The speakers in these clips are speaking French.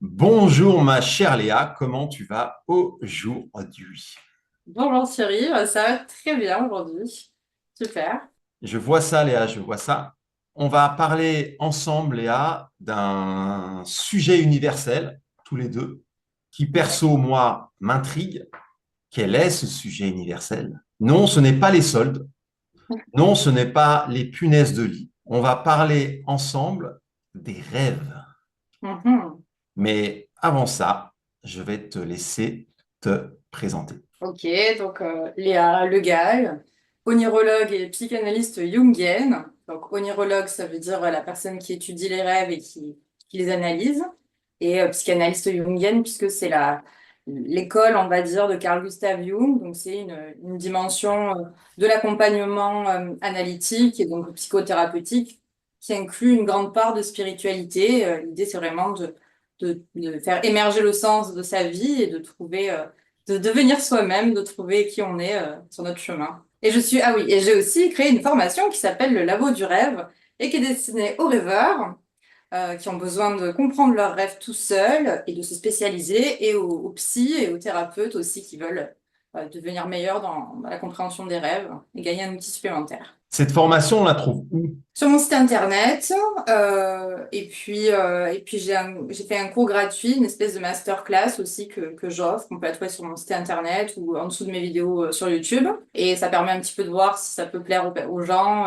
Bonjour ma chère Léa, comment tu vas aujourd'hui? Bonjour Thierry, ça va très bien aujourd'hui. Super. Je vois ça Léa, je vois ça. On va parler ensemble Léa d'un sujet universel, tous les deux, qui Ouais. perso moi m'intrigue. Quel est ce sujet universel? Non, ce n'est pas les soldes, non, ce n'est pas les punaises de lit. On va parler ensemble des rêves. Mhm. Mais avant ça, je vais te laisser te présenter. Ok, donc Léa Le Gall, onirologue et psychanalyste jungienne. Donc onirologue, ça veut dire la personne qui étudie les rêves et qui les analyse. Et psychanalyste jungienne, puisque c'est l'école, on va dire, de Carl Gustav Jung. Donc c'est une dimension de l'accompagnement analytique et donc psychothérapeutique qui inclut une grande part de spiritualité. L'idée, c'est vraiment de faire émerger le sens de sa vie et de trouver de devenir soi-même, de trouver qui on est sur notre chemin. Ah oui, et j'ai aussi créé une formation qui s'appelle le Labo du rêve et qui est destinée aux rêveurs qui ont besoin de comprendre leurs rêves tout seuls et de se spécialiser, et aux psys et aux thérapeutes aussi qui veulent devenir meilleurs dans la compréhension des rêves et gagner un outil supplémentaire. Cette formation, on la trouve où? Sur mon site internet, et puis j'ai fait un cours gratuit, une espèce de masterclass aussi que j'offre, qu'on peut trouver sur mon site internet ou en dessous de mes vidéos sur YouTube. Et ça permet un petit peu de voir si ça peut plaire aux gens,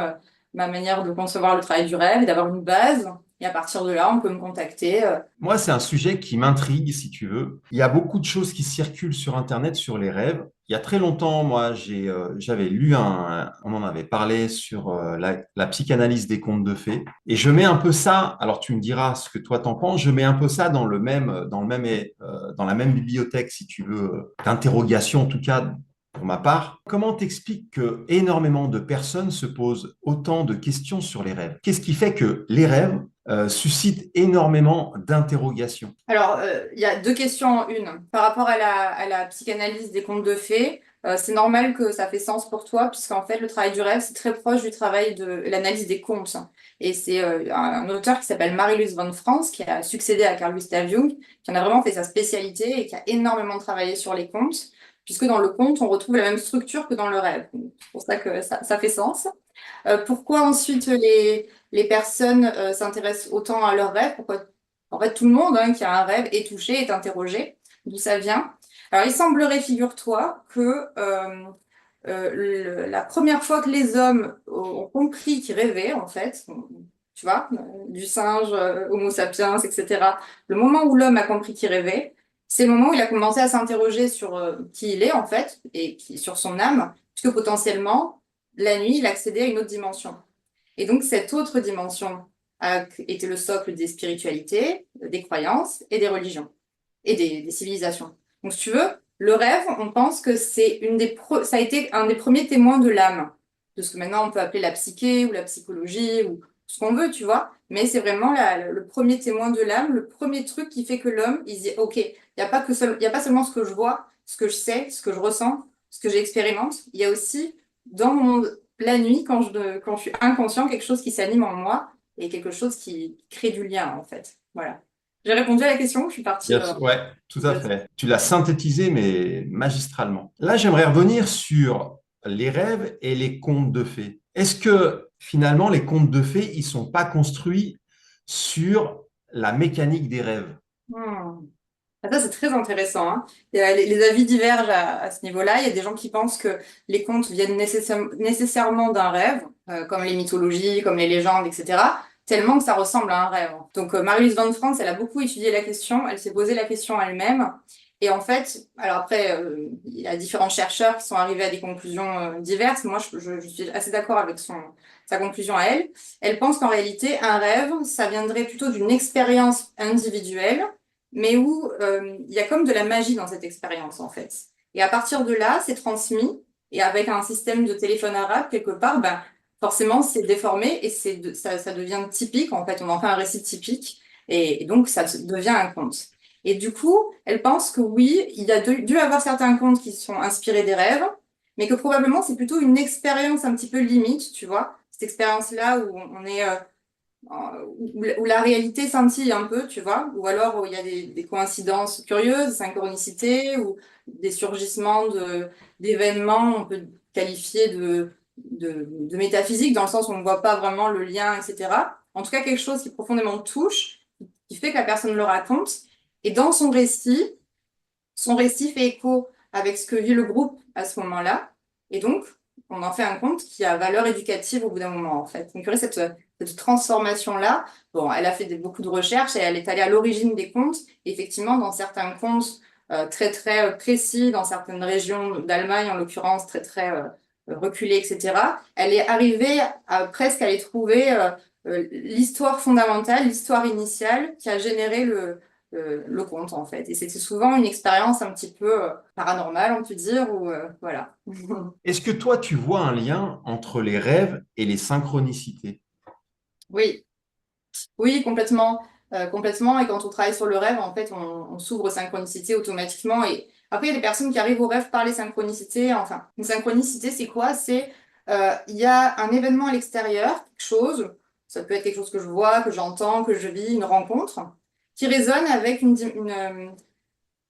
ma manière de concevoir le travail du rêve et d'avoir une base. Et à partir de là, on peut me contacter. Moi, c'est un sujet qui m'intrigue, si tu veux. Il y a beaucoup de choses qui circulent sur Internet sur les rêves. Il y a très longtemps, moi, j'avais lu on en avait parlé sur la psychanalyse des contes de fées. Et je mets un peu ça, alors tu me diras ce que toi t'en penses, je mets un peu ça dans la même bibliothèque, si tu veux, d'interrogation, en tout cas, pour ma part. Comment t'expliques que énormément de personnes se posent autant de questions sur les rêves? Qu'est-ce qui fait que les rêves suscite énormément d'interrogations. Alors, il y a deux questions en une. Par rapport à la psychanalyse des contes de fées, c'est normal que ça fait sens pour toi, puisqu'en fait, le travail du rêve, c'est très proche du travail de l'analyse des contes. Et c'est un auteur qui s'appelle Marie-Louise von Franz, qui a succédé à Carl Gustav Jung, qui en a vraiment fait sa spécialité et qui a énormément travaillé sur les contes, puisque dans le conte, on retrouve la même structure que dans le rêve. C'est pour ça que ça fait sens. Pourquoi ensuite les personnes s'intéressent autant à leurs rêves? Pourquoi en fait tout le monde qui a un rêve est touché, est interrogé, d'où ça vient? Alors il semblerait, figure-toi, que la première fois que les hommes ont compris qu'ils rêvaient, en fait, tu vois, du singe, Homo sapiens, etc., le moment où l'homme a compris qu'il rêvait, c'est le moment où il a commencé à s'interroger sur qui il est, en fait, et sur son âme, puisque potentiellement, la nuit, il accédait à une autre dimension. Et donc, cette autre dimension était le socle des spiritualités, des croyances et des religions, et des civilisations. Donc, si tu veux, le rêve, on pense que ça a été un des premiers témoins de l'âme, de ce que maintenant on peut appeler la psyché ou la psychologie ou ce qu'on veut, tu vois. Mais c'est vraiment le premier témoin de l'âme, le premier truc qui fait que l'homme, il se dit, OK, il n'y a pas il y a pas seulement ce que je vois, ce que je sais, ce que je ressens, ce que j'expérimente, il y a aussi dans la nuit, quand je suis inconscient, quelque chose qui s'anime en moi et quelque chose qui crée du lien, en fait. Voilà. J'ai répondu à la question, je suis partie. Ouais, tout à fait. Tu l'as synthétisé, mais magistralement. Là, j'aimerais revenir sur les rêves et les contes de fées. Est-ce que finalement, les contes de fées, ils sont pas construits sur la mécanique des rêves? Hmm. Ah, ça, c'est très intéressant, hein. Les avis divergent à ce niveau-là. Il y a des gens qui pensent que les contes viennent nécessairement d'un rêve, comme les mythologies, comme les légendes, etc., tellement que ça ressemble à un rêve. Donc, Marie-Louise von Franz, elle a beaucoup étudié la question, elle s'est posé la question elle-même. Et en fait, alors après, il y a différents chercheurs qui sont arrivés à des conclusions diverses. Moi, je suis assez d'accord avec sa conclusion à elle. Elle pense qu'en réalité, un rêve, ça viendrait plutôt d'une expérience individuelle, mais où il y a comme de la magie dans cette expérience, en fait. Et à partir de là, c'est transmis, et avec un système de téléphone arabe, quelque part, ben, forcément, c'est déformé, et ça devient typique, en fait, on en fait un récit typique, et donc ça devient un conte. Et du coup, elle pense que oui, il y a dû avoir certains contes qui sont inspirés des rêves, mais que probablement c'est plutôt une expérience un petit peu limite, tu vois, cette expérience-là où on est où la réalité scintille un peu, tu vois, ou alors où il y a des coïncidences curieuses, des synchronicités, ou des surgissements d'événements, on peut qualifier de métaphysique, dans le sens où on ne voit pas vraiment le lien, etc. En tout cas, quelque chose qui profondément touche, qui fait que la personne le raconte, et dans son récit fait écho avec ce que vit le groupe à ce moment-là, et donc on en fait un conte qui a valeur éducative au bout d'un moment, en fait. Donc, il y aurait cette transformation-là. Bon, elle a fait beaucoup de recherches et elle est allée à l'origine des contes. Et effectivement, dans certains contes très, très précis, dans certaines régions d'Allemagne, en l'occurrence, très, très reculées, etc., elle est arrivée presque à les trouver l'histoire fondamentale, l'histoire initiale qui a généré le conte, en fait. Et c'était souvent une expérience un petit peu paranormale, on peut dire, ou voilà. Est-ce que toi, tu vois un lien entre les rêves et les synchronicités? Oui, oui, complètement. Complètement. Et quand on travaille sur le rêve, en fait, on s'ouvre aux synchronicités automatiquement. Et après, il y a des personnes qui arrivent au rêve par les synchronicités. Enfin, une synchronicité, c'est quoi? C'est il y a un événement à l'extérieur, quelque chose, ça peut être quelque chose que je vois, que j'entends, que je vis, une rencontre, qui résonne avec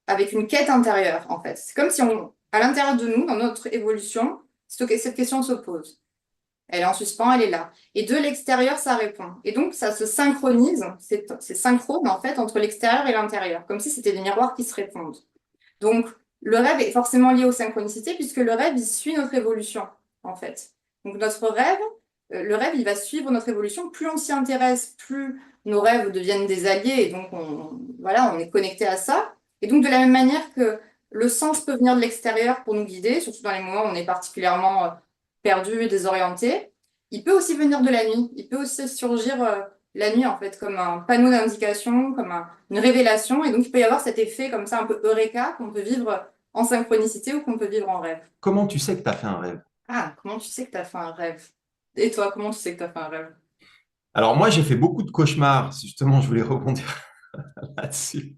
avec une quête intérieure, en fait. C'est comme si à l'intérieur de nous, dans notre évolution, cette question se pose. Elle est en suspens, elle est là. Et de l'extérieur, ça répond. Et donc, ça se synchronise, c'est synchrone en fait entre l'extérieur et l'intérieur, comme si c'était des miroirs qui se répondent. Donc, le rêve est forcément lié aux synchronicités puisque le rêve, il suit notre évolution, en fait. Donc, notre rêve, le rêve, il va suivre notre évolution. Plus on s'y intéresse, plus nos rêves deviennent des alliés et donc, voilà, on est connecté à ça. Et donc, de la même manière que le sens peut venir de l'extérieur pour nous guider, surtout dans les moments où on est particulièrement perdu et désorienté, il peut aussi venir de la nuit. Il peut aussi surgir la nuit, en fait, comme un panneau d'indication, comme une révélation. Et donc, il peut y avoir cet effet comme ça, un peu eureka, qu'on peut vivre en synchronicité ou qu'on peut vivre en rêve. Comment tu sais que tu as fait un rêve? Ah, comment tu sais que tu as fait un rêve? Et toi, comment tu sais que tu as fait un rêve? Alors moi, j'ai fait beaucoup de cauchemars. Justement, je voulais rebondir là-dessus.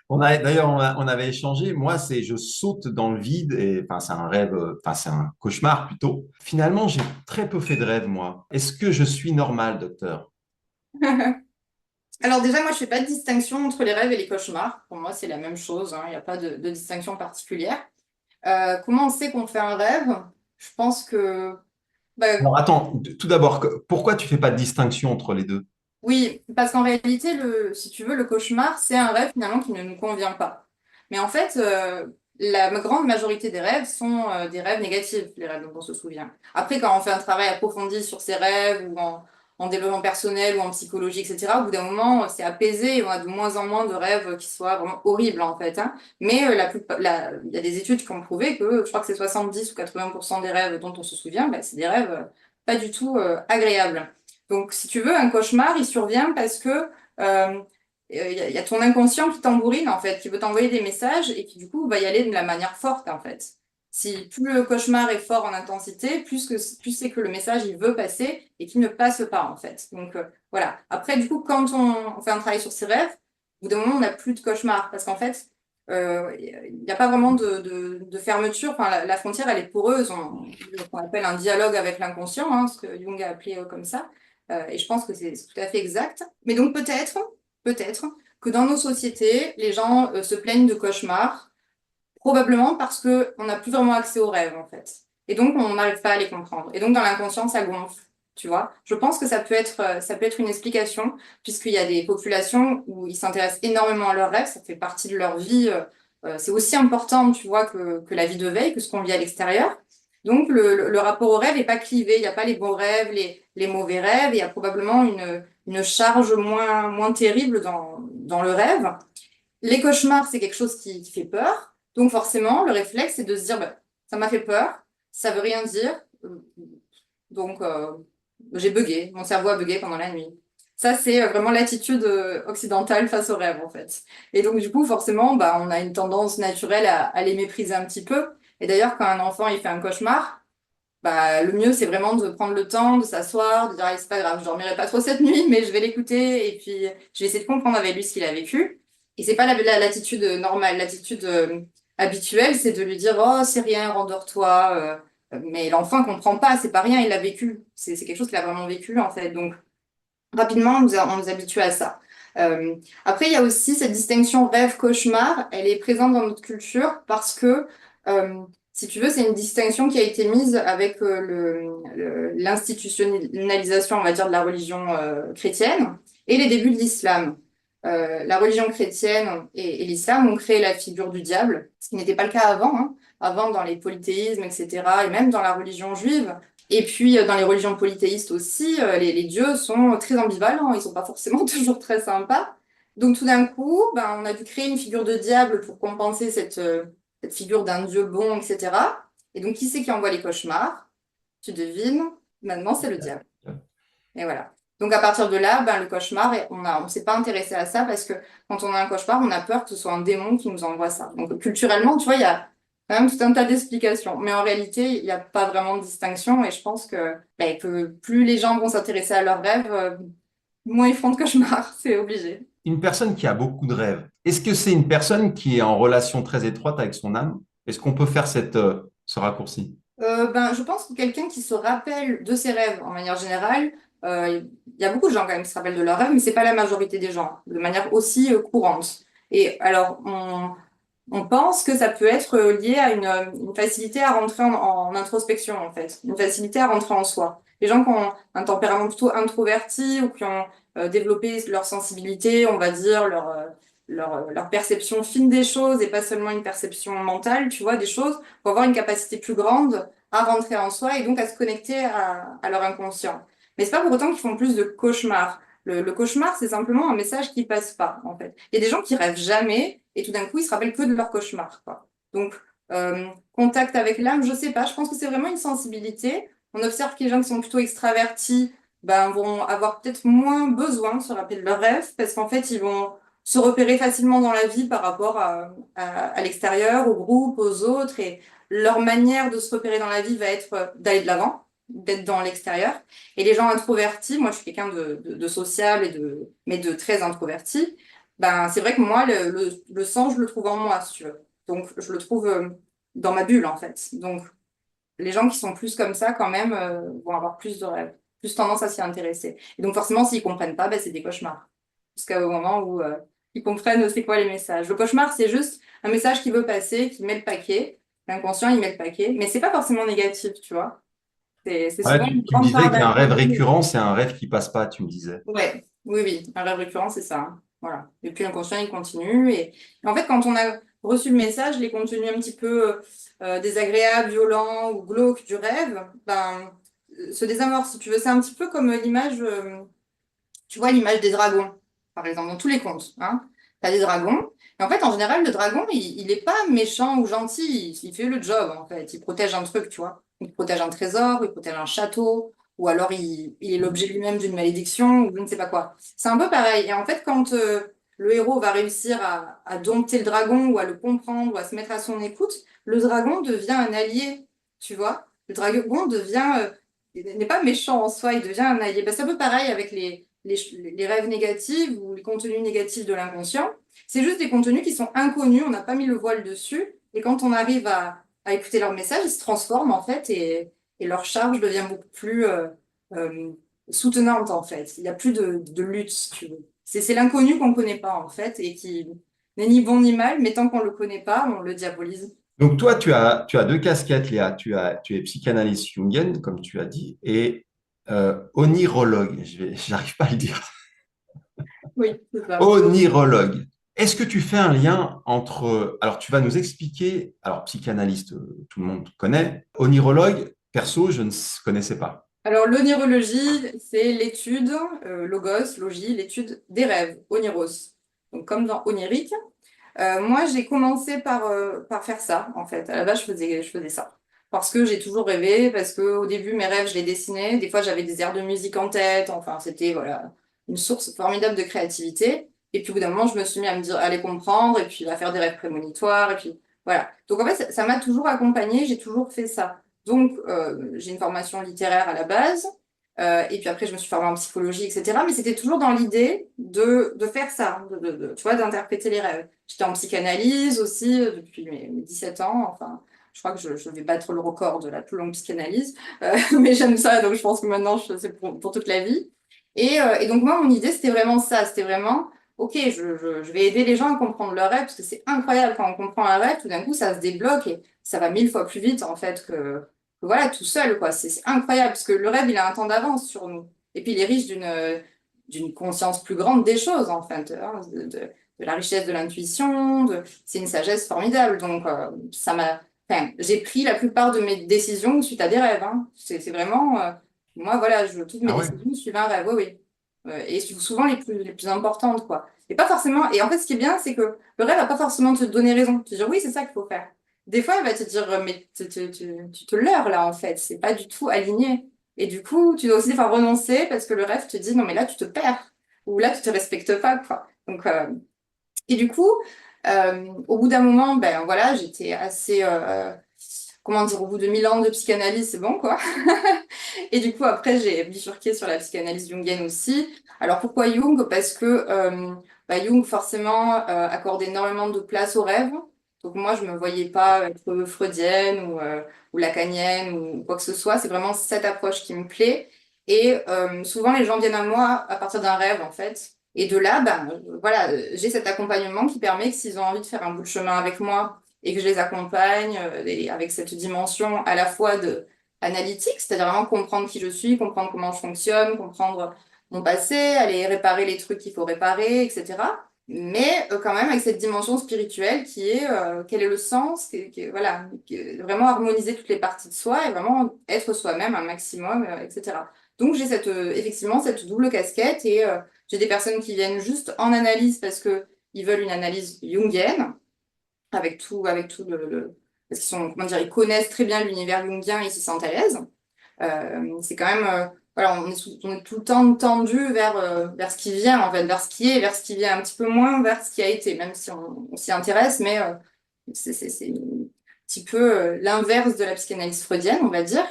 D'ailleurs, on avait échangé. Moi, c'est je saute dans le vide et enfin, c'est un rêve, enfin, c'est un cauchemar plutôt. Finalement, j'ai très peu fait de rêves, moi. Est-ce que je suis normal, docteur? Alors déjà, moi, je fais pas de distinction entre les rêves et les cauchemars. Pour moi, c'est la même chose, hein. Il n'y a pas de distinction particulière. Comment on sait qu'on fait un rêve? Je pense que bah, Alors attends, tout d'abord, pourquoi tu fais pas de distinction entre les deux? oui, parce qu'en réalité, si tu veux, le cauchemar, c'est un rêve finalement qui ne nous convient pas. Mais en fait, la grande majorité des rêves sont des rêves négatifs, les rêves dont on se souvient. Après, quand on fait un travail approfondi sur ces rêves, ou en développement personnel, ou en psychologie, etc., au bout d'un moment, c'est apaisé et on a de moins en moins de rêves qui soient vraiment horribles, en fait, hein. Mais il y a des études qui ont prouvé que, je crois que c'est 70 ou 80% des rêves dont on se souvient, bah, c'est des rêves pas du tout agréables. Donc, si tu veux, un cauchemar, il survient parce que il y a ton inconscient qui tambourine, en fait, qui veut t'envoyer des messages et qui, du coup, va y aller de la manière forte, en fait. Si plus le cauchemar est fort en intensité, plus c'est que le message, il veut passer et qu'il ne passe pas, en fait. Donc, voilà. Après, du coup, quand on fait un travail sur ses rêves, au bout d'un moment, on n'a plus de cauchemar parce qu'en fait, il n'y a pas vraiment de fermeture. Enfin, la frontière, elle est poreuse. On appelle un dialogue avec l'inconscient, hein, ce que Jung a appelé comme ça. Et je pense que c'est tout à fait exact. Mais donc peut-être que dans nos sociétés, les gens se plaignent de cauchemars, probablement parce qu'on n'a plus vraiment accès aux rêves, en fait. Et donc, on n'arrive pas à les comprendre. Et donc, dans l'inconscient, ça gonfle, tu vois. Je pense que ça peut être une explication, puisqu'il y a des populations où ils s'intéressent énormément à leurs rêves, ça fait partie de leur vie. C'est aussi important, tu vois, que la vie de veille, que ce qu'on vit à l'extérieur. Donc, le rapport au rêve n'est pas clivé. Il n'y a pas les bons rêves, les mauvais rêves. Il y a probablement une charge moins terrible dans le rêve. Les cauchemars, c'est quelque chose qui fait peur. Donc forcément, le réflexe, c'est de se dire, bah, ça m'a fait peur, ça veut rien dire. Donc j'ai bugué, mon cerveau a bugué pendant la nuit. Ça, c'est vraiment l'attitude occidentale face aux rêves, en fait. Et donc, du coup, forcément, bah, on a une tendance naturelle à les mépriser un petit peu. Et d'ailleurs, quand un enfant, il fait un cauchemar, bah, le mieux, c'est vraiment de prendre le temps, de s'asseoir, de dire, allez, c'est pas grave, je dormirai pas trop cette nuit, mais je vais l'écouter et puis je vais essayer de comprendre avec lui ce qu'il a vécu. Et c'est pas l'attitude normale, l'attitude habituelle, c'est de lui dire, oh, c'est rien, rendors-toi, Mais l'enfant ne comprend pas, c'est pas rien, il l'a vécu. C'est quelque chose qu'il a vraiment vécu, en fait. Donc, rapidement, on nous habitue à ça. Après, il y a aussi cette distinction rêve-cauchemar. Elle est présente dans notre culture parce que, si tu veux, c'est une distinction qui a été mise avec l'institutionnalisation, on va dire, de la religion chrétienne et les débuts de l'islam. La religion chrétienne et l'islam ont créé la figure du diable, ce qui n'était pas le cas avant, hein. Avant, dans les polythéismes, etc., et même dans la religion juive, et puis, dans les religions polythéistes aussi, les dieux sont très ambivalents, ils sont pas forcément toujours très sympas. Donc, tout d'un coup, ben, on a dû créer une figure de diable pour compenser cette figure d'un dieu bon, etc. Et donc, qui c'est qui envoie les cauchemars? Tu devines, maintenant, c'est le diable. Et voilà. Donc, à partir de là, ben, le cauchemar, on s'est pas intéressé à ça parce que quand on a un cauchemar, on a peur que ce soit un démon qui nous envoie ça. Donc, culturellement, tu vois, il y a quand même tout un tas d'explications. Mais en réalité, il n'y a pas vraiment de distinction et je pense que plus les gens vont s'intéresser à leurs rêves, moins ils feront de cauchemars. C'est obligé. Une personne qui a beaucoup de rêves, est-ce que c'est une personne qui est en relation très étroite avec son âme? Est-ce qu'on peut faire ce raccourci? Ben, je pense que quelqu'un qui se rappelle de ses rêves en manière générale, il y a beaucoup de gens quand même qui se rappellent de leurs rêves, mais c'est pas la majorité des gens, de manière aussi courante. Et alors, on pense que ça peut être lié à une facilité à rentrer en introspection, en fait, une facilité à rentrer en soi. Les gens qui ont un tempérament plutôt introverti ou qui ont développé leur sensibilité, on va dire, leur perception fine des choses et pas seulement une perception mentale, tu vois, des choses, pour avoir une capacité plus grande à rentrer en soi et donc à se connecter à leur inconscient. Mais c'est pas pour autant qu'ils font plus de cauchemars. Le cauchemar, c'est simplement un message qui passe pas, en fait. Il y a des gens qui rêvent jamais et tout d'un coup, ils se rappellent que de leur cauchemar, quoi. Donc, contact avec l'âme, je sais pas. Je pense que c'est vraiment une sensibilité. On observe que les gens qui sont plutôt extravertis, ben, vont avoir peut-être moins besoin de se rappeler de leurs rêves parce qu'en fait, ils vont se repérer facilement dans la vie par rapport à l'extérieur, au groupe, aux autres et leur manière de se repérer dans la vie va être d'aller de l'avant, d'être dans l'extérieur. Et les gens introvertis, moi je suis quelqu'un de social mais de très introverti, ben c'est vrai que moi le sens je le trouve en moi si tu veux. Donc je le trouve dans ma bulle en fait. Donc les gens qui sont plus comme ça quand même vont avoir plus de rêves, plus tendance à s'y intéresser. Et donc forcément s'ils comprennent pas, ben, c'est des cauchemars. Jusqu'au moment où ils comprennent c'est quoi les messages. Le cauchemar c'est juste un message qui veut passer, qui met le paquet. L'inconscient il met le paquet, mais c'est pas forcément négatif, tu vois. C'est Ouais, souvent une tu me grande disais part qu'un rêve d'avenir. récurrent, c'est un rêve qui passe pas, tu me disais. Ouais, oui, oui, un rêve récurrent, c'est ça, hein. Voilà. Et puis l'inconscient, il continue. Et en fait, quand on a reçu le message, les contenus un petit peu désagréables, violents ou glauques du rêve, ben, se désamorcent, si tu veux. C'est un petit peu comme l'image, tu vois, l'image des dragons, par exemple, dans tous les contes, hein. Tu as des dragons. Et en fait, en général, le dragon, il est pas méchant ou gentil. Il fait le job, en fait. Il protège un truc, tu vois. Il protège un trésor, il protège un château, ou alors il est l'objet lui-même d'une malédiction, ou je ne sais pas quoi. C'est un peu pareil. Et en fait, quand le héros va réussir à dompter le dragon, ou à le comprendre, ou à se mettre à son écoute, le dragon devient un allié, tu vois. Le dragon il n'est pas méchant en soi, il devient un allié. Ben, c'est un peu pareil avec les rêves négatifs ou les contenus négatifs de l'inconscient. C'est juste des contenus qui sont inconnus, on n'a pas mis le voile dessus. Et quand on arrive à écouter leur message, ils se transforment en fait et leur charge devient beaucoup plus euh, soutenante en fait. Il n'y a plus de lutte, si tu veux. C'est l'inconnu qu'on ne connaît pas en fait et qui n'est ni bon ni mal, mais tant qu'on ne le connaît pas, on le diabolise. Donc toi, tu as deux casquettes, Léa. Tu es psychanalyste jungienne, comme tu as dit, et onirologue. J'arrive pas à le dire. Oui, c'est ça. Onirologue. Est-ce que tu fais un lien entre... Alors, tu vas nous expliquer... Alors, psychanalyste, tout le monde connaît. Onirologue, perso, je ne connaissais pas. Alors, l'onirologie, c'est l'étude, logos, logie, l'étude des rêves, oniros. Donc, comme dans onirique. Moi, j'ai commencé par faire ça, en fait. À la base, je faisais ça. Parce que j'ai toujours rêvé, parce que au début, mes rêves, je les dessinais. Des fois, j'avais des airs de musique en tête. Enfin, c'était, voilà, une source formidable de créativité. Et puis, au bout d'un moment, je me suis mis à me dire, à les comprendre, et puis à faire des rêves prémonitoires, et puis, voilà. Donc, en fait, ça m'a toujours accompagnée, j'ai toujours fait ça. Donc, j'ai une formation littéraire à la base. Et puis après, je me suis formée en psychologie, etc. Mais c'était toujours dans l'idée de faire ça, tu vois, d'interpréter les rêves. J'étais en psychanalyse aussi depuis mes 17 ans. Enfin, Je crois que je vais battre le record de la plus longue psychanalyse. Mais j'aime ça, donc je pense que maintenant, c'est pour toute la vie. Et donc, moi, mon idée, c'était vraiment ça. C'était vraiment, OK, je vais aider les gens à comprendre leur rêve, parce que c'est incroyable quand on comprend un rêve, tout d'un coup, ça se débloque et ça va 1000 fois plus vite, en fait, que voilà, tout seul, quoi. C'est incroyable, parce que le rêve, il a un temps d'avance sur nous. Et puis, il est riche d'une conscience plus grande des choses, en fait, hein, de la richesse de l'intuition, c'est une sagesse formidable. Donc, enfin, j'ai pris la plupart de mes décisions suite à des rêves, hein. C'est vraiment, moi, voilà, toutes mes Ah ouais. décisions suivent un rêve, oui, oui. Et souvent les plus importantes, quoi. Et pas forcément, et en fait, ce qui est bien, c'est que le rêve va pas forcément te donner raison, te dire oui, c'est ça qu'il faut faire. Des fois, il va te dire, mais tu te leurres là, en fait, c'est pas du tout aligné. Et du coup, tu dois aussi des fois renoncer parce que le rêve te dit, non, mais là, tu te perds, ou là, tu te respectes pas, quoi. Donc, et du coup, au bout d'un moment, ben voilà, j'étais assez, comment dire, au bout de 1000 ans de psychanalyse, c'est bon, quoi. Et du coup, après, j'ai bifurqué sur la psychanalyse jungienne aussi. Alors, pourquoi Jung? Parce que Jung, forcément, accorde énormément de place aux rêves. Donc, moi, je me voyais pas être freudienne ou lacanienne ou quoi que ce soit. C'est vraiment cette approche qui me plaît. Et souvent, les gens viennent à moi à partir d'un rêve, en fait. Et de là, ben, voilà, j'ai cet accompagnement qui permet que s'ils ont envie de faire un bout de chemin avec moi et que je les accompagne et avec cette dimension à la fois de analytique, c'est-à-dire vraiment comprendre qui je suis, comprendre comment je fonctionne, comprendre mon passé, aller réparer les trucs qu'il faut réparer, etc. Mais quand même avec cette dimension spirituelle qui est quel est le sens, voilà, vraiment harmoniser toutes les parties de soi et vraiment être soi-même un maximum, etc. Donc j'ai effectivement cette double casquette et j'ai des personnes qui viennent juste en analyse parce que ils veulent une analyse jungienne avec tout parce qu'ils sont, comment dire, ils connaissent très bien l'univers jungien et ils s'y sentent à l'aise. C'est quand même, voilà, on est tout le temps tendu vers ce qui vient, en fait, vers ce qui est, vers ce qui vient un petit peu moins vers ce qui a été, même si on s'y intéresse, mais c'est un petit peu l'inverse de la psychanalyse freudienne, on va dire.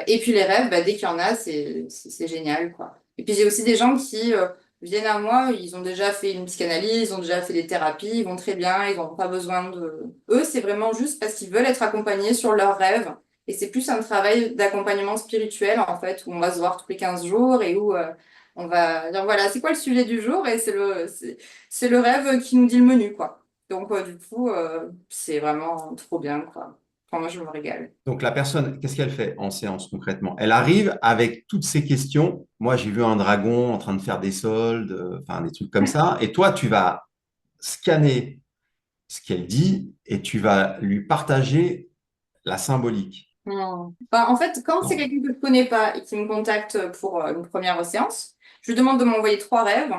Et puis les rêves, bah, dès qu'il y en a, c'est génial, quoi. Et puis j'ai aussi des gens qui viennent à moi, ils ont déjà fait une psychanalyse, ils ont déjà fait des thérapies, ils vont très bien, ils n'ont pas besoin de... Eux, c'est vraiment juste parce qu'ils veulent être accompagnés sur leurs rêves. Et c'est plus un travail d'accompagnement spirituel, en fait, où on va se voir tous les 15 jours et où on va dire, voilà, c'est quoi le sujet du jour? Et c'est le rêve qui nous dit le menu, quoi. Donc, du coup, c'est vraiment trop bien, quoi. Enfin, moi, je me régale. Donc la personne, qu'est-ce qu'elle fait en séance concrètement? Elle arrive avec toutes ces questions. Moi, j'ai vu un dragon en train de faire des soldes, enfin des trucs comme ça. Et toi, tu vas scanner ce qu'elle dit et tu vas lui partager la symbolique. Bah, en fait, quand c'est Non. quelqu'un que je ne connais pas et qui me contacte pour une première séance, je lui demande de m'envoyer 3 rêves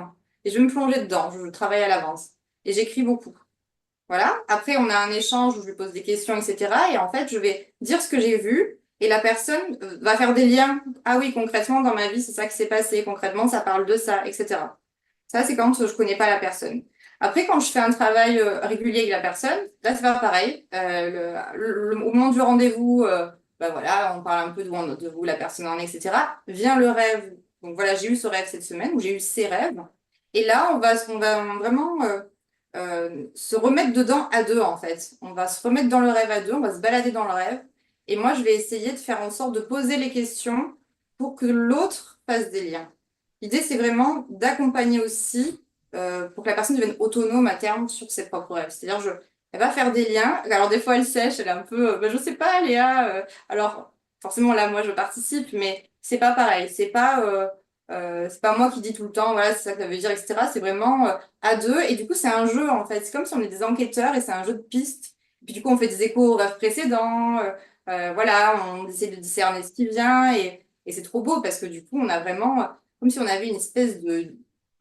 et je vais me plonger dedans. Je travaille à l'avance et j'écris beaucoup. Voilà. Après, on a un échange où je lui pose des questions, etc. Et en fait, je vais dire ce que j'ai vu et la personne va faire des liens. Ah oui, concrètement, dans ma vie, c'est ça qui s'est passé. Concrètement, ça parle de ça, etc. Ça, c'est quand je connais pas la personne. Après, quand je fais un travail régulier avec la personne, là, c'est pas pareil. Au moment du rendez-vous, bah voilà, on parle un peu de vous, la personne en est, etc. Vient le rêve. Donc voilà, j'ai eu ce rêve cette semaine, ou j'ai eu ces rêves. Et là, on va vraiment se remettre dedans à deux, en fait. On va se remettre dans le rêve à deux, on va se balader dans le rêve. Et moi, je vais essayer de faire en sorte de poser les questions pour que l'autre fasse des liens. L'idée, c'est vraiment d'accompagner aussi pour que la personne devienne autonome à terme sur ses propres rêves. C'est-à-dire, elle va faire des liens. Alors, des fois, elle sèche, elle est un peu, ben, je sais pas, Léa. Alors, forcément, là, moi, je participe, mais c'est pas pareil. C'est pas moi qui dis tout le temps, voilà, c'est ça que ça veut dire, etc. C'est vraiment à deux. Et du coup, c'est un jeu, en fait. C'est comme si on est des enquêteurs et c'est un jeu de pistes. Et puis, du coup, on fait des échos aux rêves précédents. Voilà, on essaie de discerner ce qui vient. Et c'est trop beau parce que du coup, on a vraiment comme si on avait une espèce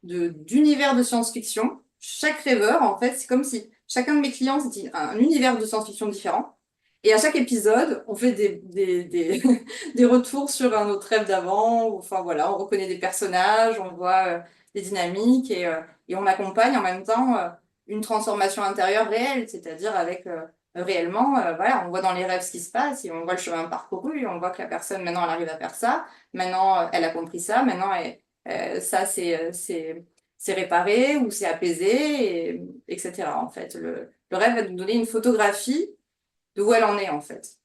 d'univers de science-fiction. Chaque rêveur, en fait, c'est comme si chacun de mes clients, c'était un univers de science-fiction différent. Et à chaque épisode, on fait des retours sur un autre rêve d'avant. Enfin voilà, on reconnaît des personnages, on voit des dynamiques et on accompagne en même temps une transformation intérieure réelle, c'est-à-dire avec réellement, voilà, on voit dans les rêves ce qui se passe et on voit le chemin parcouru et on voit que la personne, maintenant, elle arrive à faire ça. Maintenant, elle a compris ça. Maintenant, ça, c'est réparé ou c'est apaisé, etc. En fait, le rêve va nous donner une photographie de où elle en est en fait,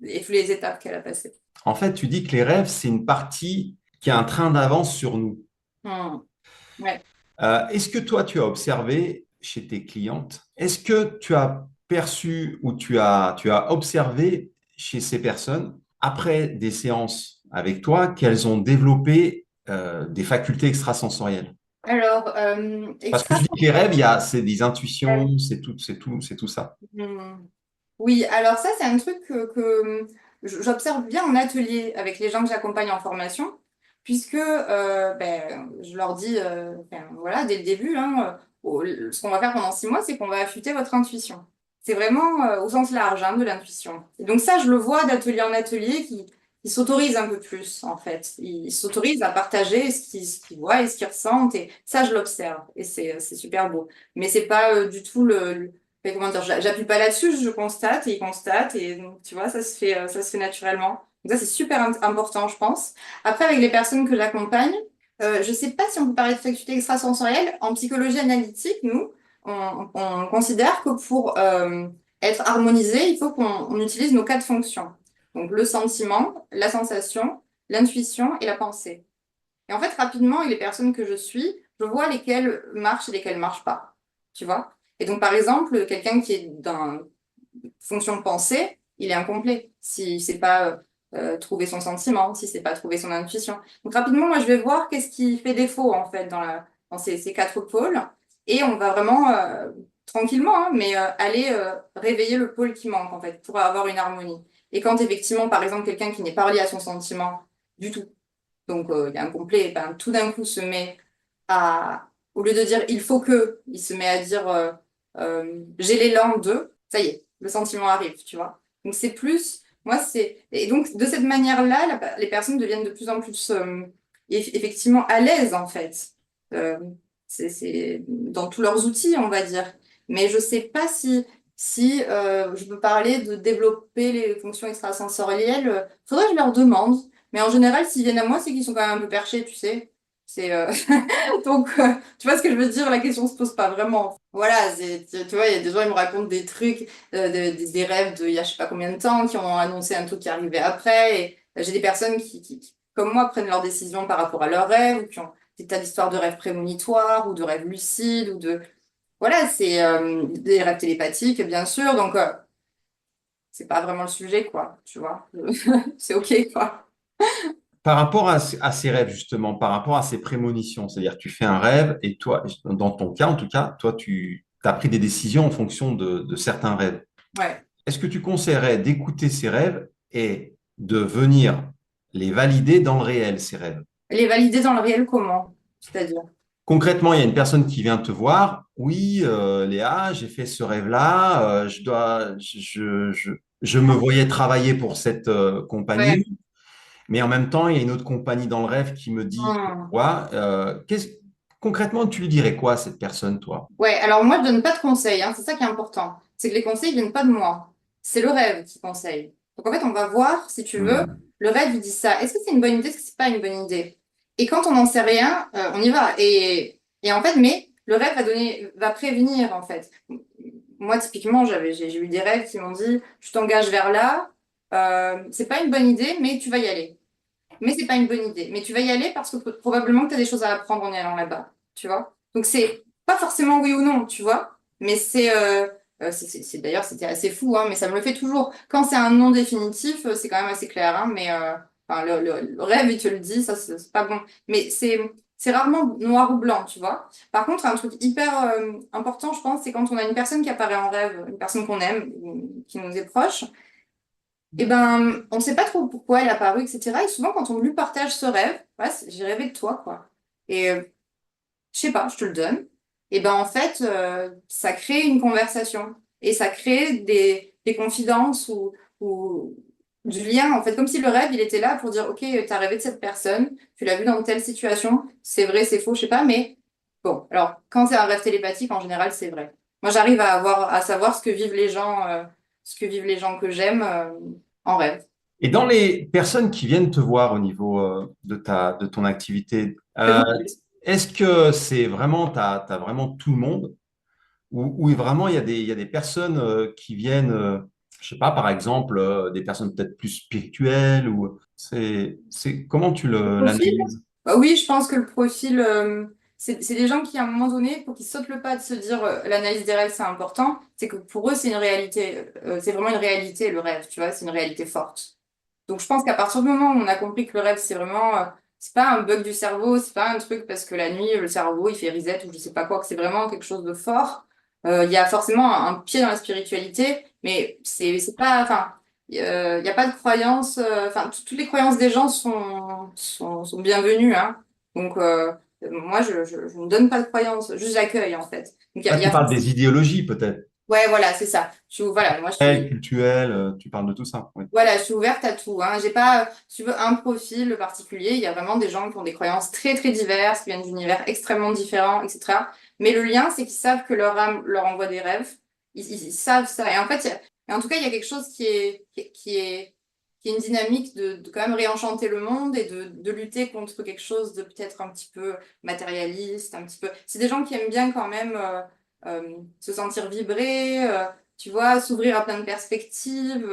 et toutes les étapes qu'elle a passées. En fait, tu dis que les rêves, c'est une partie qui a un train d'avance sur nous. Hmm. Ouais. Est-ce que toi, tu as observé chez tes clientes, est-ce que tu as perçu ou tu as observé chez ces personnes, après des séances avec toi, qu'elles ont développé des facultés extrasensorielles? Alors, Parce que extra. je dis que les rêves, c'est des intuitions, c'est tout ça. Hmm. Oui, alors ça, c'est un truc que j'observe bien en atelier avec les gens que j'accompagne en formation, puisque ben, je leur dis, enfin, voilà, dès le début, hein, ce qu'on va faire pendant 6 mois, c'est qu'on va affûter votre intuition. C'est vraiment au sens large hein, de l'intuition. Et donc ça, je le vois d'atelier en atelier qui s'autorisent un peu plus, en fait. Ils s'autorisent à partager ce qu'ils voient et ce qu'ils ressentent, et ça, je l'observe, et c'est super beau. Mais c'est pas du tout mais comment dire, j'appuie pas là-dessus, je constate et il constate et donc, tu vois, ça se fait naturellement. Donc ça, c'est super important, je pense. Après, avec les personnes que j'accompagne, je sais pas si on peut parler de faculté extrasensorielle. En psychologie analytique, nous, on considère que pour être harmonisé, il faut qu'on utilise nos 4 fonctions. Donc le sentiment, la sensation, l'intuition et la pensée. Et en fait, rapidement, avec les personnes que je suis, je vois lesquelles marchent et lesquelles marchent pas. Tu vois? Et donc, par exemple, quelqu'un qui est dans fonction pensée, il est incomplet si c'est pas trouver son sentiment, si c'est pas trouver son intuition. Donc, rapidement, moi, je vais voir qu'est-ce qui fait défaut, en fait, dans ces 4 pôles. Et on va vraiment, tranquillement, hein, mais aller réveiller le pôle qui manque, en fait, pour avoir une harmonie. Et quand, effectivement, par exemple, quelqu'un qui n'est pas relié à son sentiment du tout, donc il y a un complet, ben, tout d'un coup se met au lieu de dire il faut que, il se met à dire j'ai l'élan de, ça y est, le sentiment arrive, tu vois. Donc c'est plus, moi c'est, et donc de cette manière-là, les personnes deviennent de plus en plus effectivement à l'aise en fait. Euh, c'est dans tous leurs outils, on va dire. Mais je sais pas si je peux parler de développer les fonctions extrasensorielles. Faudrait que je leur demande. Mais en général, s'ils viennent à moi, c'est qu'ils sont quand même un peu perchés, tu sais. C'est donc tu vois ce que je veux dire, la question se pose pas vraiment. Voilà, tu vois, il y a des gens ils me racontent des trucs, des rêves de il y a je sais pas combien de temps, qui ont annoncé un truc qui arrivait après. Et j'ai des personnes comme moi, prennent leurs décisions par rapport à leurs rêves, ou qui ont des tas d'histoires de rêves prémonitoires, ou de rêves lucides, ou de voilà, c'est des rêves télépathiques, bien sûr. Donc c'est pas vraiment le sujet, quoi. Tu vois, c'est ok, quoi. Par rapport à ces rêves, justement, par rapport à ces prémonitions, c'est-à-dire que tu fais un rêve et toi, dans ton cas en tout cas, toi, tu as pris des décisions en fonction de certains rêves. Ouais. Est-ce que tu conseillerais d'écouter ces rêves et de venir les valider dans le réel, ces rêves? Les valider dans le réel, comment? C'est-à-dire. Concrètement, il y a une personne qui vient te voir. Oui, Léa, j'ai fait ce rêve-là. Je me voyais travailler pour cette Ouais. compagnie. Mais en même temps, il y a une autre compagnie dans le rêve qui me dit Hmm. quoi? Concrètement, tu lui dirais quoi à cette personne, toi? Ouais, alors moi, je donne pas de conseils, hein, c'est ça qui est important. C'est que les conseils viennent pas de moi. C'est le rêve qui conseille. Donc en fait, on va voir, si tu veux, Hmm. le rêve, il dit ça. Est-ce que c'est une bonne idée? Est-ce que c'est pas une bonne idée? Et quand on n'en sait rien, on y va. Et en fait, mais le rêve va prévenir, en fait. Moi, typiquement, j'ai eu des rêves qui m'ont dit, tu t'engages vers là, c'est pas une bonne idée, mais tu vas y aller. Mais c'est pas une bonne idée. Mais tu vas y aller parce que probablement que tu as des choses à apprendre en y allant là-bas, tu vois. Donc c'est pas forcément oui ou non, tu vois. Mais d'ailleurs c'était assez fou, hein, mais ça me le fait toujours. Quand c'est un non définitif, c'est quand même assez clair, hein, mais enfin, le rêve il te le dit, ça c'est pas bon. Mais c'est rarement noir ou blanc, tu vois. Par contre, un truc hyper important, je pense, c'est quand on a une personne qui apparaît en rêve, une personne qu'on aime, qui nous est proche. Eh ben, on ne sait pas trop pourquoi elle est apparue, etc. Et souvent, quand on lui partage ce rêve, ouais, j'ai rêvé de toi, quoi. Et je sais pas, je te le donne. Et ben, en fait, ça crée une conversation. Et ça crée des confidences ou du lien, en fait, comme si le rêve, il était là pour dire, OK, t'as rêvé de cette personne, tu l'as vu dans telle situation, c'est vrai, c'est faux, je sais pas, mais bon. Alors, quand c'est un rêve télépathique, en général, c'est vrai. Moi, j'arrive à savoir ce que vivent les gens que j'aime, en rêve. Et dans les personnes qui viennent te voir au niveau de ton activité, C'est beaucoup. est-ce que c'est vraiment, t'as vraiment tout le monde ou vraiment il y a des personnes qui viennent je sais pas, par exemple, des personnes peut-être plus spirituelles ou comment tu Le profil? l'analyses? Bah oui, je pense que le profil, c'est des gens qui, à un moment donné, pour qu'ils sautent le pas de se dire l'analyse des rêves, c'est important, c'est que pour eux, c'est une réalité, c'est vraiment une réalité, le rêve, tu vois, c'est une réalité forte. Donc je pense qu'à partir du moment où on a compris que le rêve, c'est vraiment, c'est pas un bug du cerveau, c'est pas un truc parce que la nuit, le cerveau, il fait reset ou je sais pas quoi, que c'est vraiment quelque chose de fort. Il y a forcément un pied dans la spiritualité, mais c'est pas, enfin, il y a pas de croyance, enfin, toutes les croyances des gens sont bienvenues, hein. Donc, moi, je ne donne pas de croyance, juste j'accueille, en fait. Donc, Ah, il y tu a parles des idéologies peut-être. ouais, voilà, c'est ça. Voilà, moi, je suis, Cultuelles, tu parles de tout ça. Oui. voilà, je suis ouverte à tout, hein. J'ai pas, si tu veux, un profil particulier. Il y a vraiment des gens qui ont des croyances très, très diverses, qui viennent d'univers extrêmement différents, etc. Mais le lien, c'est qu'ils savent que leur âme leur envoie des rêves. Ils savent ça. Et en fait, et en tout cas, il y a quelque chose qui est une dynamique de quand même réenchanter le monde et de lutter contre quelque chose de peut-être un petit peu matérialiste, un petit peu. C'est des gens qui aiment bien quand même se sentir vibrer, tu vois, s'ouvrir à plein de perspectives.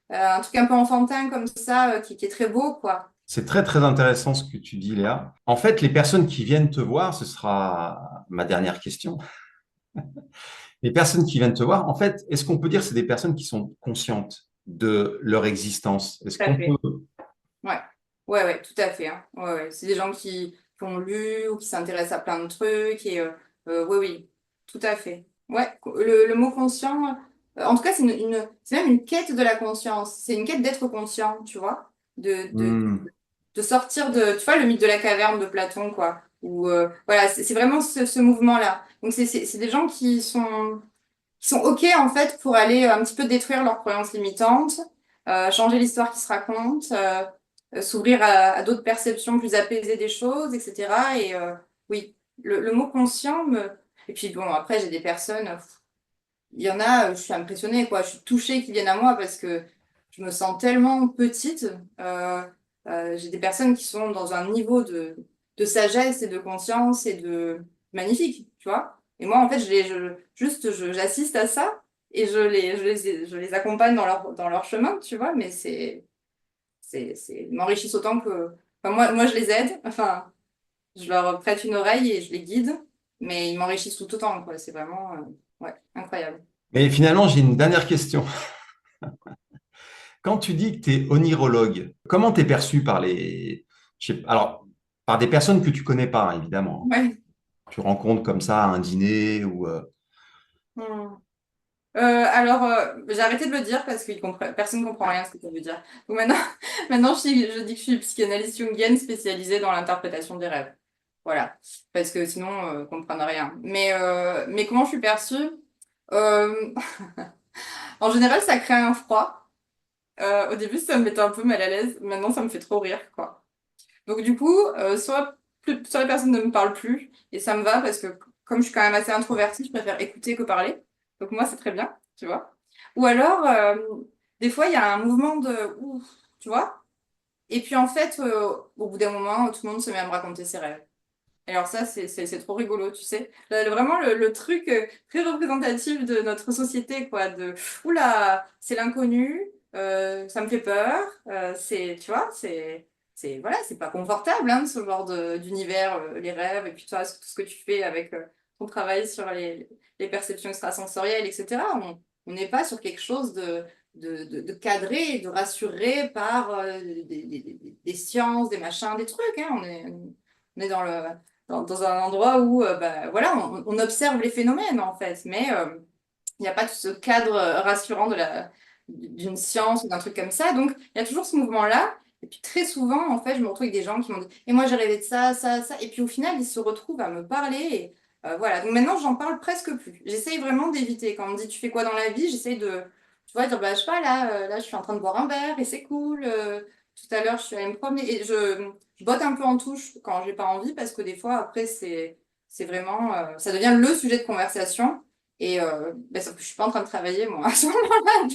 Un truc un peu enfantin comme ça, qui est très beau, quoi. C'est très, très intéressant ce que tu dis, Léa. En fait, les personnes qui viennent te voir, ce sera ma dernière question. Les personnes qui viennent te voir, en fait, est-ce qu'on peut dire que c'est des personnes qui sont conscientes de leur existence? Est-ce Tout à qu'on peut... fait. Ouais, ouais, ouais, tout à fait, hein. Ouais, ouais. C'est des gens qui ont lu ou qui s'intéressent à plein de trucs et oui, oui, tout à fait. Ouais, le mot conscient, en tout cas, c'est même une quête de la conscience. C'est une quête d'être conscient, tu vois, Hmm. de sortir de, tu vois, le mythe de la caverne de Platon, quoi. Ou voilà, c'est vraiment ce mouvement-là. Donc c'est des gens qui sont OK en fait pour aller un petit peu détruire leurs croyances limitantes, changer l'histoire qui se raconte, s'ouvrir à d'autres perceptions plus apaisées des choses, etc. Et oui, le mot conscient me... Et puis bon, après j'ai des personnes, il y en a, je suis impressionnée, quoi. Je suis touchée qu'ils viennent à moi parce que je me sens tellement petite. Euh, j'ai des personnes qui sont dans un niveau de sagesse et de conscience et de magnifique, tu vois. Et moi, en fait, j'assiste à ça et je les accompagne dans leur chemin, tu vois. Mais ils m'enrichissent autant que, enfin, moi, je les aide. Enfin, je leur prête une oreille et je les guide, mais ils m'enrichissent tout autant, quoi. C'est vraiment, ouais, incroyable. Mais finalement, j'ai une dernière question. Quand tu dis que tu es onirologue, comment tu es perçu par alors, par des personnes que tu connais pas, évidemment. Ouais. Tu rencontres comme ça à un dîner ou... Hmm. Alors, j'ai arrêté de le dire parce que personne ne comprend rien à ce que ça veut dire. Donc maintenant, maintenant je dis que je suis psychanalyste jungienne spécialisée dans l'interprétation des rêves. Voilà. Parce que sinon, ils comprennent rien. Mais comment je suis perçue? Euh, En général, ça crée un froid. Au début, ça me mettait un peu mal à l'aise. Maintenant, ça me fait trop rire, quoi. Donc du coup, soit les personnes ne me parlent plus, et ça me va parce que comme je suis quand même assez introvertie, je préfère écouter que parler. Donc moi, c'est très bien, tu vois. Ou alors, des fois, il y a un mouvement de ouf, tu vois. Et puis en fait, au bout d'un moment, tout le monde se met à me raconter ses rêves. Et alors ça, c'est trop rigolo, tu sais. Vraiment le truc très représentatif de notre société, quoi. De, oula, c'est l'inconnu, ça me fait peur, tu vois, voilà, c'est pas confortable, hein, ce genre d'univers, les rêves, et puis toi, tout ce que tu fais avec ton travail sur les perceptions extrasensorielles, etc. On n'est pas sur quelque chose de cadré, de rassuré par des sciences, des machins, des trucs, hein. On est dans un endroit où bah, voilà, on observe les phénomènes en fait, mais il n'y a pas tout ce cadre rassurant d'une science ou d'un truc comme ça. Donc il y a toujours ce mouvement-là. Et puis très souvent, en fait, je me retrouve avec des gens qui m'ont dit, et moi j'ai rêvé de ça, ça, ça. Et puis au final, ils se retrouvent à me parler. Et, voilà. Donc maintenant, j'en parle presque plus. J'essaye vraiment d'éviter. Quand on me dit, tu fais quoi dans la vie? J'essaye de, tu vois, dire, bah, je sais pas, là, je suis en train de boire un verre et c'est cool. Tout à l'heure, je suis allée me promener. Et je botte un peu en touche quand j'ai pas envie parce que des fois, après, c'est vraiment, ça devient le sujet de conversation. Et ben, sauf que je suis pas en train de travailler, moi, à ce moment-là.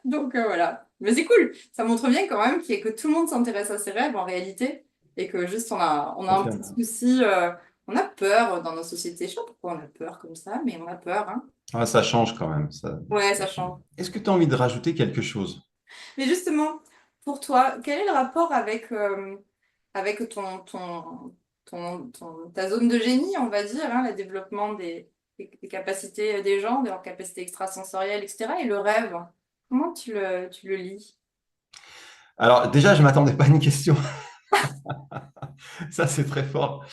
Donc voilà. Mais c'est cool. Ça montre bien quand même que tout le monde s'intéresse à ses rêves en réalité. Et que juste on a un petit souci. on a peur dans nos sociétés. Je sais pas pourquoi on a peur comme ça, mais on a peur, hein. Ah, ça change quand même. Ouais, Ça ça change. change. Est-ce que tu as envie de rajouter quelque chose? Mais justement, pour toi, quel est le rapport avec ta zone de génie, on va dire, hein, le développement des capacités des gens, de leurs capacités extrasensorielles, etc., et le rêve? Comment tu le lis? Alors déjà, je ne m'attendais pas à une question. Ça, c'est très fort.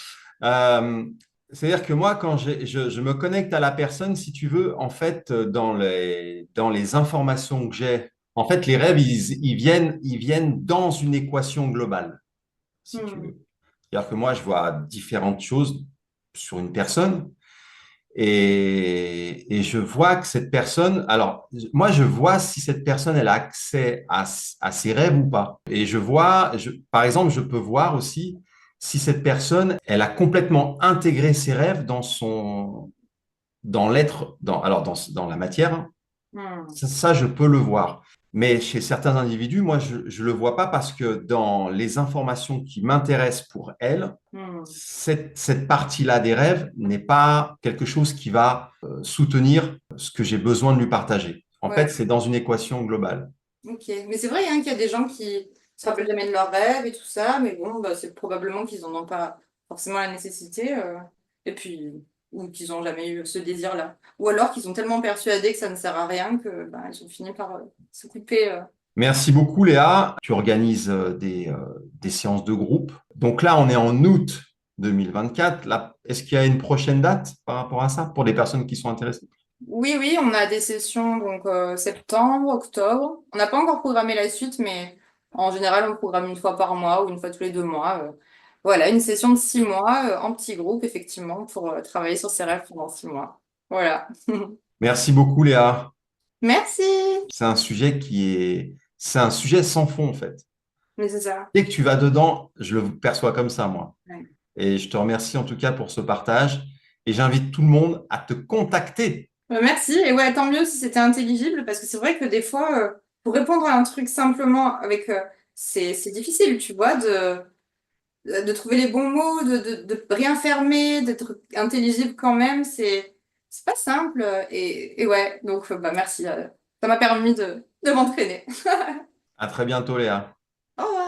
Euh, C'est-à-dire que moi, quand je me connecte à la personne, si tu veux, en fait, dans les informations que j'ai, en fait, les rêves, ils viennent dans une équation globale, si tu Hmm. veux. C'est-à-dire que moi, je vois différentes choses sur une personne et je vois que cette personne, alors, moi, je vois si cette personne, elle a accès à ses rêves ou pas. Et par exemple, je peux voir aussi si cette personne, elle a complètement intégré ses rêves dans l'être, dans la matière, hein. Hmm. Ça, je peux le voir. Mais chez certains individus, moi, je ne le vois pas parce que dans les informations qui m'intéressent pour elle, Hmm. cette partie-là des rêves n'est pas quelque chose qui va soutenir ce que j'ai besoin de lui partager. En fait, Ouais, c'est dans une équation globale. ok. Mais c'est vrai, hein, qu'il y a des gens qui se rappellent jamais de leurs rêves et tout ça, mais bon, bah, c'est probablement qu'ils n'en ont pas forcément la nécessité, et puis, ou qu'ils n'ont jamais eu ce désir-là. Ou alors qu'ils sont tellement persuadés que ça ne sert à rien que bah, ils ont fini par se couper. Merci beaucoup, Léa. Tu organises des séances de groupe. Donc là, on est en août 2024. Là, est-ce qu'il y a une prochaine date par rapport à ça pour les personnes qui sont intéressées? Oui, oui, on a des sessions donc septembre, octobre. On n'a pas encore programmé la suite, mais en général, on programme une fois par mois ou une fois tous les 2 mois. Voilà, une session de 6 mois en petit groupe, effectivement, pour travailler sur ses rêves pendant 6 mois. Voilà. Merci beaucoup, Léa. Merci. C'est un sujet sans fond, en fait. Mais c'est ça. Dès que tu vas dedans, je le perçois comme ça, moi. Ouais. Et je te remercie en tout cas pour ce partage. Et j'invite tout le monde à te contacter. Merci. Et ouais, tant mieux si c'était intelligible, parce que c'est vrai que des fois, pour répondre à un truc simplement c'est difficile, tu vois, de trouver les bons mots, de rien fermer, d'être intelligible quand même, c'est pas simple. Et ouais, donc bah, merci. Ça m'a permis de m'entraîner. À très bientôt, Léa. Au revoir.